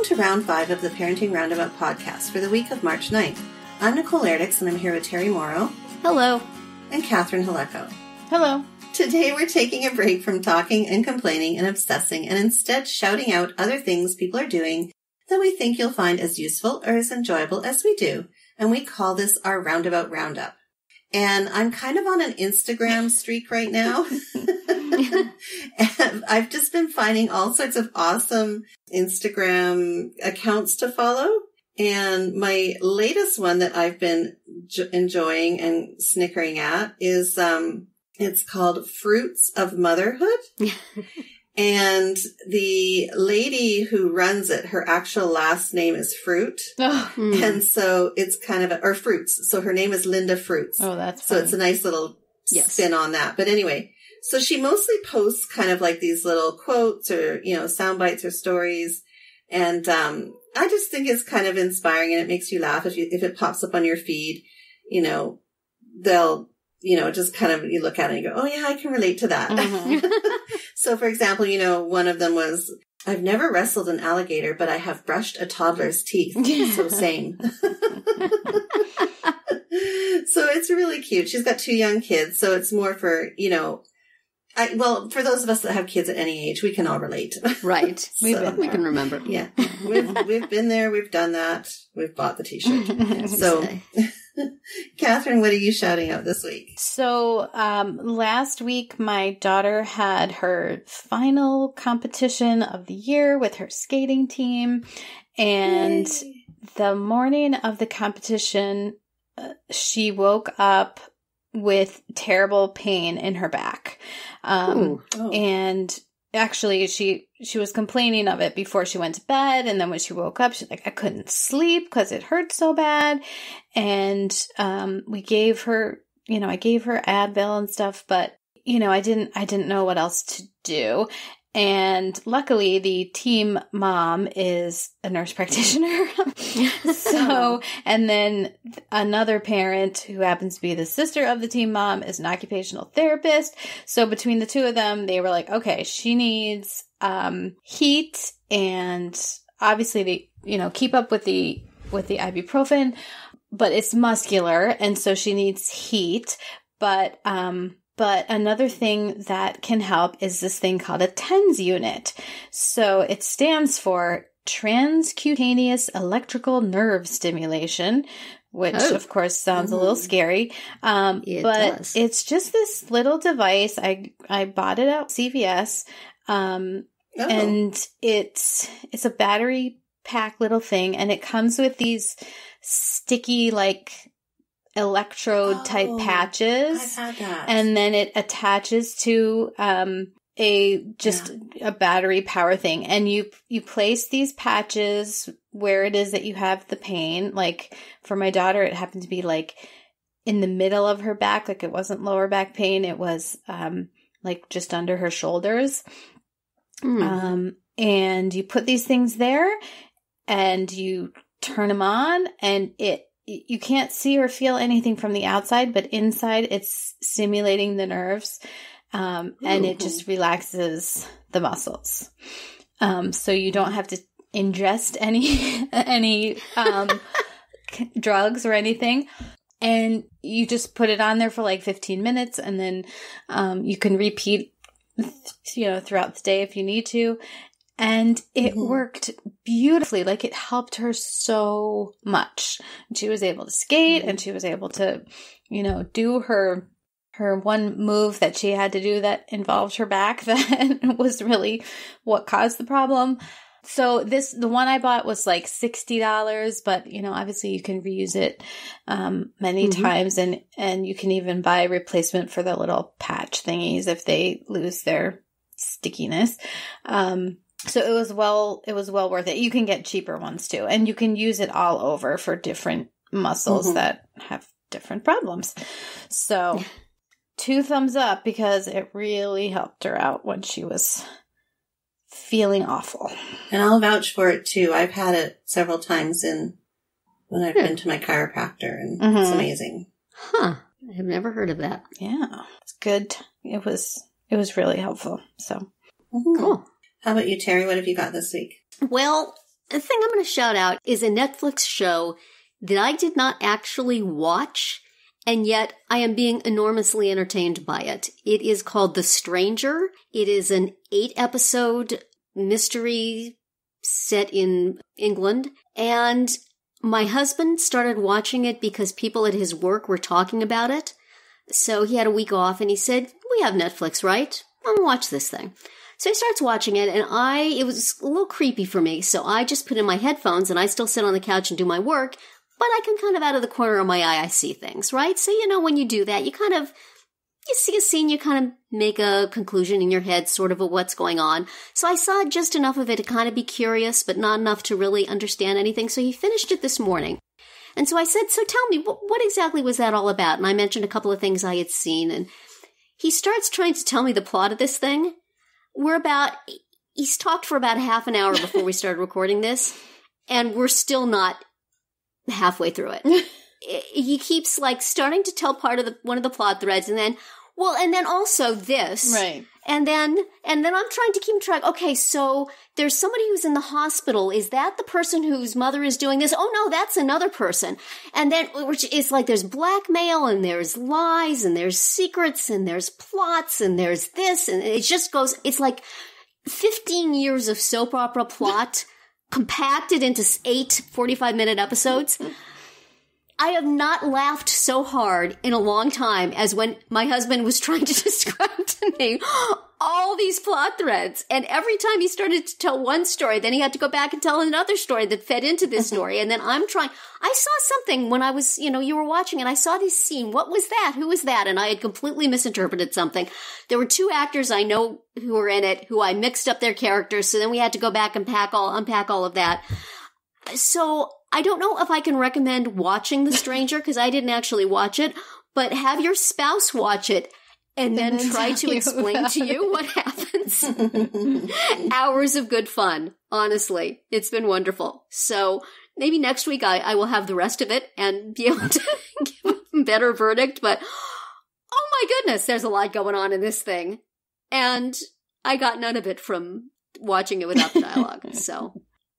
Welcome to Round 5 of the Parenting Roundabout podcast for the week of March 9th. I'm Nicole Erdix, and I'm here with Terry Morrow. Hello. And Catherine Haleko. Hello. Today we're taking a break from talking and complaining and obsessing and instead shouting out other things people are doing that we think you'll find as useful or as enjoyable as we do. And we call this our Roundabout Roundup. And I'm kind of on an Instagram streak right now. And I've just been finding all sorts of awesome Instagram accounts to follow. And my latest one that I've been enjoying and snickering at is, it's called Fruits of Motherhood. And the lady who runs it, her actual last name is Fruit. Oh. And so it's kind of, or Fruits. So her name is Linda Fruits. Oh, that's funny. So it's a nice little spin on that. But anyway, so she mostly posts kind of like these little quotes or, sound bites or stories. And, I just think it's kind of inspiring and it makes you laugh if it pops up on your feed, they'll, just kind of, you look at it and you go, oh yeah, I can relate to that. Mm-hmm. So for example, one of them was, I've never wrestled an alligator, but I have brushed a toddler's teeth. So same. So it's really cute. She's got 2 young kids. So it's more for, for those of us that have kids at any age, we can all relate. Right. We can remember. Yeah. We've been there. We've done that. We've bought the t-shirt. So Catherine, what are you shouting out this week? So, last week, my daughter had her final competition of the year with her skating team. And the morning of the competition, she woke up with terrible pain in her back. And actually she was complaining of it before she went to bed. And then when she woke up, she's like, I couldn't sleep because it hurt so bad. And, we gave her, I gave her Advil and stuff, but, I didn't know what else to do. And luckily the team mom is a nurse practitioner. And then another parent who happens to be the sister of the team mom is an occupational therapist. So between the two of them, they were like, okay, she needs, heat and obviously they, keep up with the ibuprofen, but it's muscular. And so she needs heat, but another thing that can help is this thing called a TENS unit. So it stands for transcutaneous electrical nerve stimulation, which of course sounds a little scary. But does. It's just this little device. I bought it at CVS. And it's a battery pack little thing, and it comes with these sticky electrode type patches. I've had that. And then it attaches to a battery power thing, and you place these patches where it is that you have the pain. Like for my daughter, it happened to be in the middle of her back. It wasn't lower back pain, it was just under her shoulders. And you put these things there and you turn them on, and you can't see or feel anything from the outside, but inside it's stimulating the nerves. And it just relaxes the muscles. So you don't have to ingest any drugs or anything. And you just put it on there for 15 minutes, and then you can repeat, throughout the day if you need to. And it worked beautifully. It helped her so much. She was able to skate, and she was able to, do her one move that she had to do that involved her back that was really what caused the problem. So the one I bought was $60, but obviously you can reuse it many times, and you can even buy a replacement for the little patch thingies if they lose their stickiness. So it was well worth it. You can get cheaper ones too, and you can use it all over for different muscles that have different problems. So 2 thumbs up, because it really helped her out when she was feeling awful. And I'll vouch for it too. I've had it several times when I've been to my chiropractor, and it's amazing. Huh. I've never heard of that. Yeah. It's good. It was really helpful. So cool. How about you, Terry? What have you got this week? Well, The thing I'm going to shout out is a Netflix show that I did not actually watch, and yet I am being enormously entertained by it. It is called The Stranger. It is an 8-episode mystery set in England, and my husband started watching it because people at his work were talking about it. So he had a week off, and he said, "We have Netflix, right? I'm gonna watch this thing." So he starts watching it, and it was a little creepy for me, so I just put in my headphones, and I still sit on the couch and do my work, but I can kind of out of the corner of my eye, I see things, right? So, when you do that, you see a scene, you kind of make a conclusion in your head, sort of what's going on. So I saw just enough of it to kind of be curious, but not enough to really understand anything, so he finished it this morning. And so I said, "So tell me, what exactly was that all about?" And I mentioned a couple of things I had seen, and he starts trying to tell me the plot of this thing. He's talked for about half an hour before we started recording this, and we're still not halfway through it. He keeps starting to tell one of the plot threads, and then also this. Right. And then I'm trying to keep track. Okay, so there's somebody who's in the hospital. Is that the person whose mother is doing this? Oh no, that's another person. And then it's there's blackmail, and there's lies, and there's secrets, and there's plots, and there's this, and it just goes, it's 15 years of soap opera plot compacted into 8 45-minute episodes. I have not laughed so hard in a long time as when my husband was trying to describe to me all these plot threads. And every time he started to tell one story, then he had to go back and tell another story that fed into this story. And then I saw something when I was, you were watching, and I saw this scene. What was that? Who was that? And I had completely misinterpreted something. There were 2 actors I know who were in it, who I mixed up their characters. So then we had to go back and unpack all of that. So I don't know if I can recommend watching The Stranger, because I didn't actually watch it, but have your spouse watch it and then try to explain to you what happens. Hours of good fun. Honestly, it's been wonderful. So maybe next week I will have the rest of it and be able to give a better verdict, but oh my goodness, there's a lot going on in this thing. And I got none of it from watching it without the dialogue. So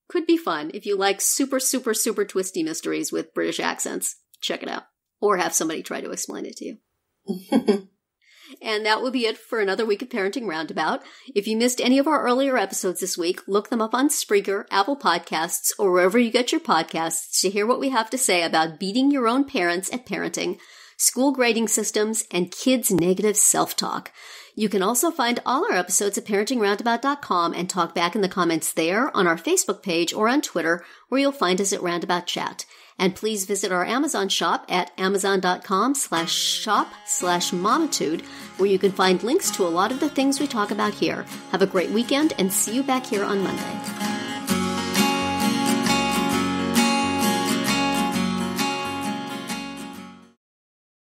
could be fun. If you like super, super, super twisty mysteries with British accents, check it out. Or have somebody try to explain it to you. And that will be it for another week of Parenting Roundabout. If you missed any of our earlier episodes this week, look them up on Spreaker, Apple Podcasts, or wherever you get your podcasts to hear what we have to say about beating your own parents at parenting, school grading systems, and kids' negative self-talk. You can also find all our episodes at parentingroundabout.com and talk back in the comments there, on our Facebook page, or on Twitter, where you'll find us at Roundabout Chat. And please visit our Amazon shop at amazon.com/shop/momitude, where you can find links to a lot of the things we talk about here. Have a great weekend, and see you back here on Monday.